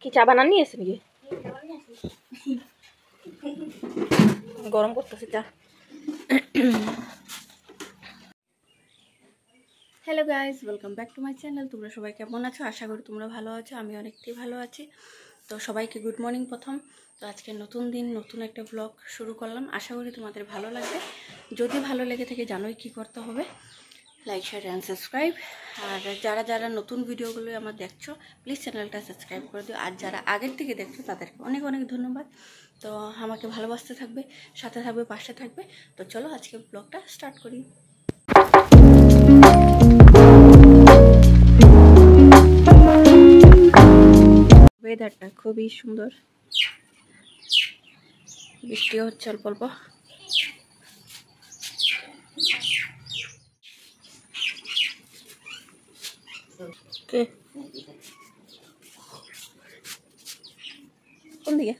কি চা বানান নিয়ে এসে নাকি? গরম করতেছে চা। Hello guys, welcome back to my channel. তোমরা সবাই কেমন আছো? আশা করি তোমরা ভালো আছো। আমি অনেকটাই ভালো আছি। তো সবাইকে গুড মর্নিং প্রথম। তো আজকে নতুন দিন, নতুন একটা ব্লগ শুরু করলাম। আশা করি তোমাদের ভালো লাগবে। যদি ভালো লেগে থাকে জানোই কি করতে হবে, লাইক, শেয়ার অ্যান্ড সাবস্ক্রাইব। আর যারা যারা নতুন ভিডিওগুলো আমার দেখছো, প্লিজ চ্যানেলটা সাবস্ক্রাইব করে দিও। আর যারা আগের থেকে দেখছো তাদেরকে অনেক অনেক ধন্যবাদ। তো আমাকে ভালোবাসতে থাকবে, সাথে থাকবে, পাশে থাকবে। তো চলো আজকে ব্লগটা স্টার্ট করি। ওয়েদারটা খুবই সুন্দর, বৃষ্টিও হচ্ছে অল্প অল্প। কে কোন দিকে?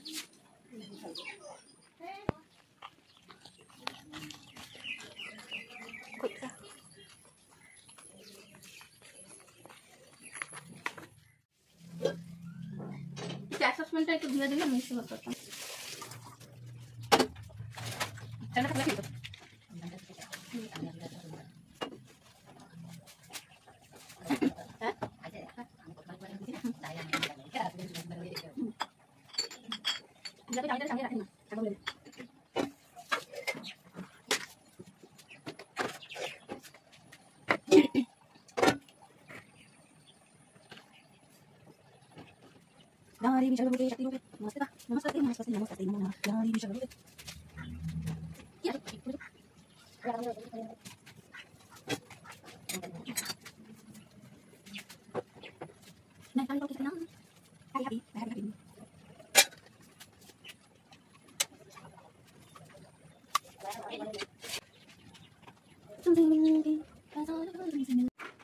অ্যাসেসমেন্টটা একটু দিয়ে দিলে মিশে হতো।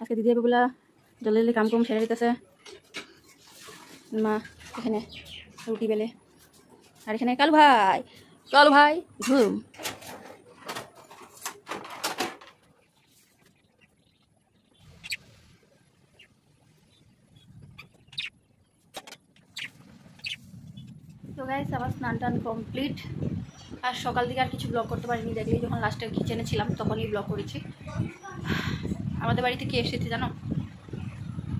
আজকে দিদি বেগুলা জলদি কাম কম সেরে দিতেছে। মা এখানে রুটি বেলে, আর এখানে কালু ভাই ঘুম। তো গাইস, আমার স্নান টান কমপ্লিট। আর সকাল থেকে আর কিছু ব্লগ করতে পারিনি, দেখলি যখন লাস্টে কিচেনে ছিলাম তখনই ব্লগ করেছি। আমাদের বাড়িতে কে এসেছে জানো?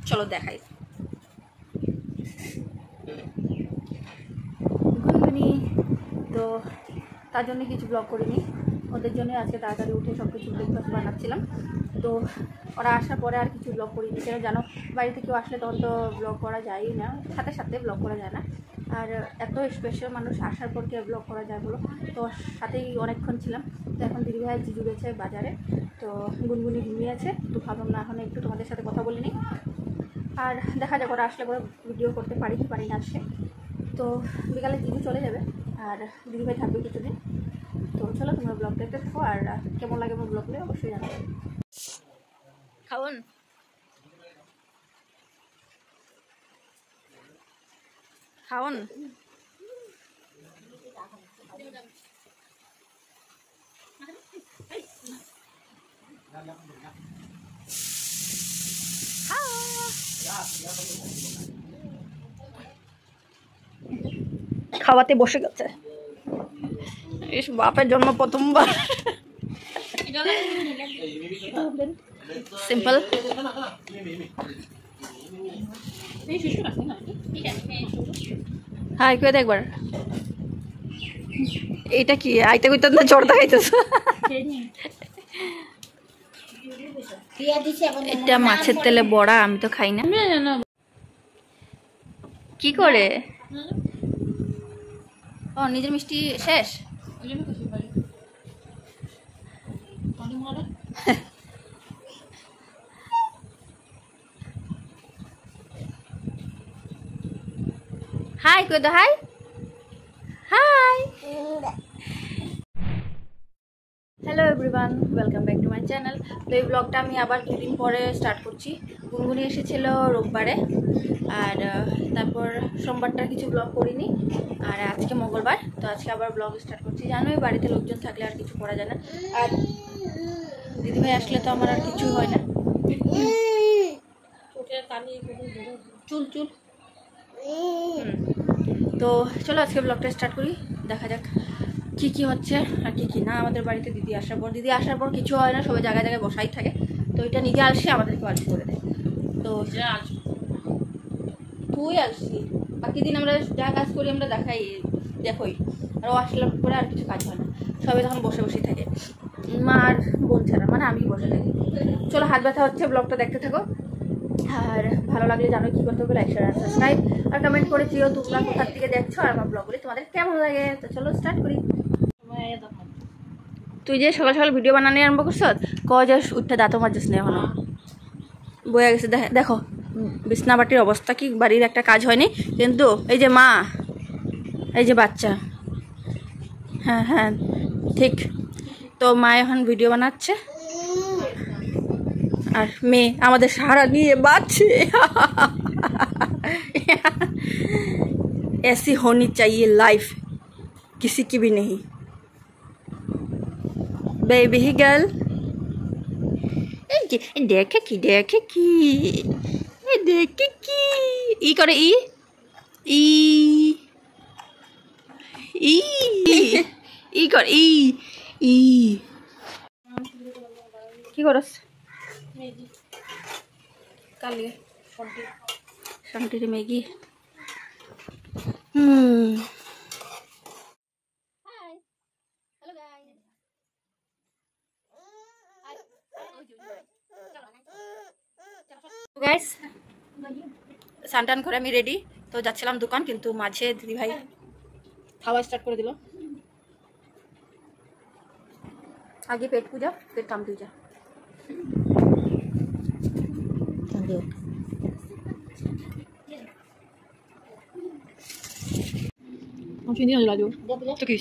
চলো দেখাই। গুনগুনি। তো তার জন্য কিছু ব্লগ করিনি, ওদের জন্য আজকে তাড়াতাড়ি উঠে সব কিছু ব্রেকফাস্ট বানাচ্ছিলাম। তো ওরা আসার পরে আর কিছু ব্লগ করিনি, সেটা জানো বাড়িতে কেউ আসলে তখন তো ব্লগ করা যায়ই না, সাথে সাথে ব্লগ করা যায় না। আর এত স্পেশাল মানুষ আসার পর কে ব্লগ করা যায় বলো? তো সাথেই অনেকক্ষণ ছিলাম। তো এখন দিদিভাই জিজু গেছে বাজারে, তো গুনগুনি ঘুমিয়ে আছে। তো ভাবলাম না এখন একটু তোমাদের সাথে কথা বলিনি। আর দেখা যাক ওরা আসলে পরে ভিডিও করতে পারি কি পারি না আসে। তো বিকালে জিজু চলে যাবে আর দিদিভাই থাকবে কিছুদিন। তো চলো তোমরা ব্লগ দেখতে থাকো, আর কেমন লাগে আমার ব্লগগুলো অবশ্যই জানাবে। খাওন খাওন খাওয়াতে বসে গেছে। ইস, বাপের জন্ম প্রথমবার। সিম্পল। হাই কে একবার, এটা কি আইতে কইতে না জর্দা খাইতেছ? এটা মাছের তেলে বড়া, আমি তো খাই না। কি করে? ও নিজের মিষ্টি শেষ। হাই কই তো, high high. Hello everyone, welcome back to my channel. তো এই ব্লগটা আমি আবার দুদিন পরে স্টার্ট করছি। গুনগুনি এসেছিল রোববারে, আর তারপর সোমবারটা কিছু ব্লগ করিনি, আর আজকে মঙ্গলবার। তো আজকে আবার ব্লগ স্টার্ট করছি। জানোই বাড়িতে লোকজন থাকলে আর কিছু করা যায় না, আর দিদিভাই আসলে তো আমার আর কিছু হয় না। চুল চুল তো চলো আজকে ব্লগটা স্টার্ট করি, দেখা যাক কি কি হচ্ছে আর কি না। আমাদের বাড়িতে দিদি আসার পর কিছু হয় না, সবাই জায়গায় জায়গায় বসাই থাকে। তো এটা নিজে আসছে আমাদেরকে আলসি করে দেয়। তো তুই আসছি, বাকি দিন আমরা যা কাজ করি আমরা দেখোই। আর ও আসলে পরে আর কিছু কাজ হয় না, সবাই তখন বসে বসেই থাকে, মা আর বোন ছাড়া, মানে আমি বসে থাকি। চলো, হাত ব্যথা হচ্ছে, ব্লগটা দেখতে থাকো। আর ভালো লাগলে জানো কি করতে হবে, লাইক শেয়ার আর সাবস্ক্রাইব আর কমেন্ট করে দিও তোমরা কোথার থেকে দেখছো আর আমার ব্লগগুলি তোমাদের কেমন লাগে। তো চলো স্টার্ট করি। তুই যে সকাল সকাল ভিডিও বানানো আরম্ভ করছো, যাস উঠতে দাঁতও মাজছিস না এখনো, বয়ে গেছে। দেখো বিছনাবাটির অবস্থা কি, বাড়ির একটা কাজ হয়নি। কিন্তু এই যে মা, এই যে বাচ্চা, হ্যাঁ হ্যাঁ ঠিক। তো মা এখন ভিডিও বানাচ্ছে আর মেয়ে আমাদের সাহারা নিয়ে বাঁচছে। ऐसी होनी चाहिए लाइफ, किसी की भी नहीं। बेबी गर्ल देखे की ই করে ই করে ই কি করস কালিয়ে শান্তির ম্যাগি। গাইস স্নান করে আমি রেডি, তো যাচ্ছিলাম দোকান, কিন্তু মাঝে দিদিভাই খাওয়া স্টার্ট করে দিল। আগে পেট পূজা, পেট কাম পূজা। তো কি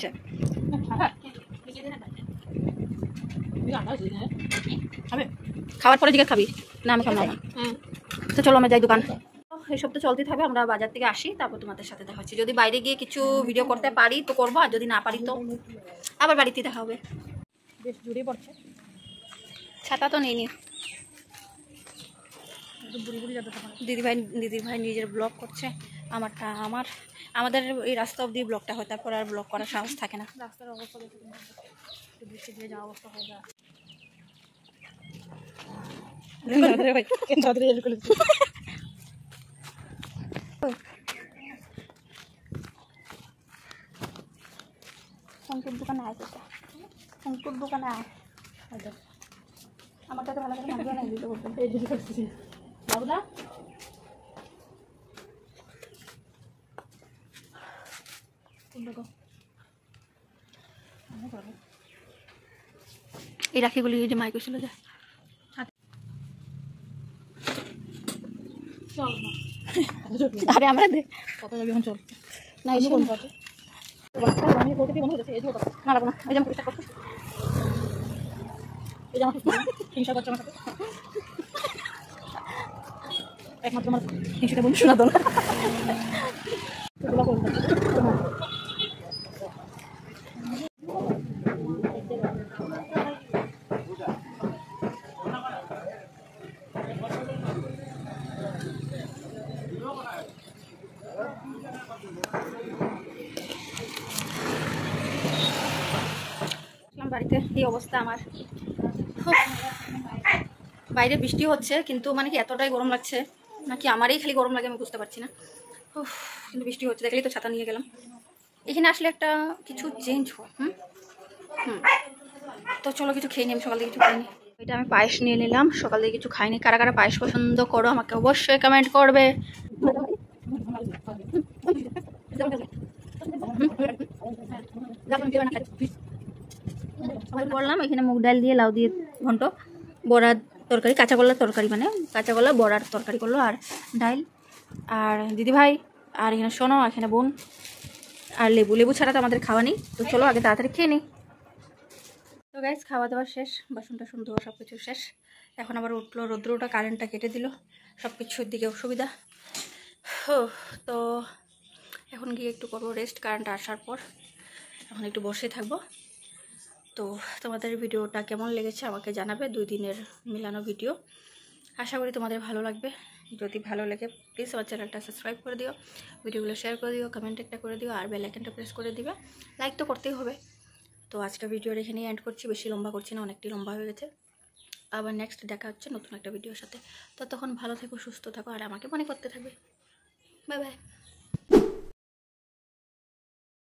খাওয়ার পরে জিজ্ঞাসা খাবি না? আমি খাবো না। তো চলো আমরা যাই দোকান। এইসব তো চলতেই থাকবে, আমরা বাজার থেকে আসি, তারপর তোমাদের সাথে দেখা হচ্ছে। যদি বাইরে গিয়ে কিছু ভিডিও করতে পারি তো করবো, আর যদি না পারি তো আবার বাড়িতে দেখা হবে। বেশ জুড়ে পড়ছে, ছাতা তো নেই নি। দিদির ভাই নিজের ব্লগ করছে, আমাদের এই রাস্তা অব্দি ব্লগটা হয়, তারপর আর ব্লগ করার সাহস থাকে না। রাস্তার অবস্থা দেখে বৃষ্টি দিয়ে যাওয়া অবস্থা হয়ে যায়। দোকানে আয়, দোকানে আয়, আমার কাছে ভালো করে মানবে না দিতে বলতে। বাবুদা এই রাখিগুলি যে মাইক ছিল যা আরে আমরা কত যাবি এখন, চল না এসে কোন পাতে আমি কোথা থেকে মনে হচ্ছে এই যে না লাগবে না, এই যে আমি পরিষ্কার করতে, এই যে আমার হিংসা করছে আমার সাথে, একমাত্র আমার হিংসাটা বন্ধু শোনা দো না। বাড়িতে এই অবস্থা আমার, বাইরে বৃষ্টি হচ্ছে কিন্তু মানে কি এতটাই গরম লাগছে, নাকি আমারই খালি গরম লাগে আমি বুঝতে পারছি না। কিন্তু বৃষ্টি হচ্ছে, দেখলেই তো ছাতা নিয়ে গেলাম। এখানে আসলে একটা কিছু চেঞ্জ হয়। তো চলো কিছু খেয়ে নি, আমি সকাল থেকে কিছু খাইনি। এটা আমি পায়েস নিয়ে নিলাম, সকাল থেকে কিছু খাইনি। কারা কারা পায়েস পছন্দ করো আমাকে অবশ্যই কমেন্ট করবে। করলাম এখানে মুগ ডাল দিয়ে লাউ দিয়ে ঘন্ট, বড়ার তরকারি, কাঁচা কলার তরকারি, মানে কাঁচা কলা বড়ার তরকারি করলো, আর ডাল, আর দিদিভাই, আর এখানে শোনো, এখানে বোন, আর লেবু ছাড়া তো আমাদের খাওয়া নেই। তো চলো আগে তাড়াতাড়ি খেয়ে নিই। তো গাইস খাওয়া দাওয়া শেষ, বাসন টাসন ধোয়া সব কিছু শেষ। এখন আবার উঠলো রৌদ্রটা, কারেন্টটা কেটে দিল, সব কিছুর দিকে অসুবিধা। তো এখন গিয়ে একটু করবো রেস্ট, কারেন্ট আসার পর এখন একটু বসে থাকবো। তো তোমাদের ভিডিওটা কেমন লেগেছে আমাকে জানাবে, 2 দিনের মিলানো ভিডিও, আশা করি তোমাদের ভালো লাগবে। যদি ভালো লাগে প্লিজ আমার চ্যানেলটা সাবস্ক্রাইব করে দিও, ভিডিওগুলো শেয়ার করে দিও, কমেন্ট একটা করে দিও, আর বেল আইকনটা প্রেস করে দিবে। লাইক তো করতেই হবে। তো আজকের ভিডিওর এখানেই এন্ড করছি, বেশি লম্বা করছি না, অনেকটাই লম্বা হয়ে গেছে। আবার নেক্সট দেখা হচ্ছে নতুন একটা ভিডিওর সাথে। ততক্ষণ ভালো থেকো, সুস্থ থাকো, আর আমাকে মনে করতে থাকবে। Bye bye.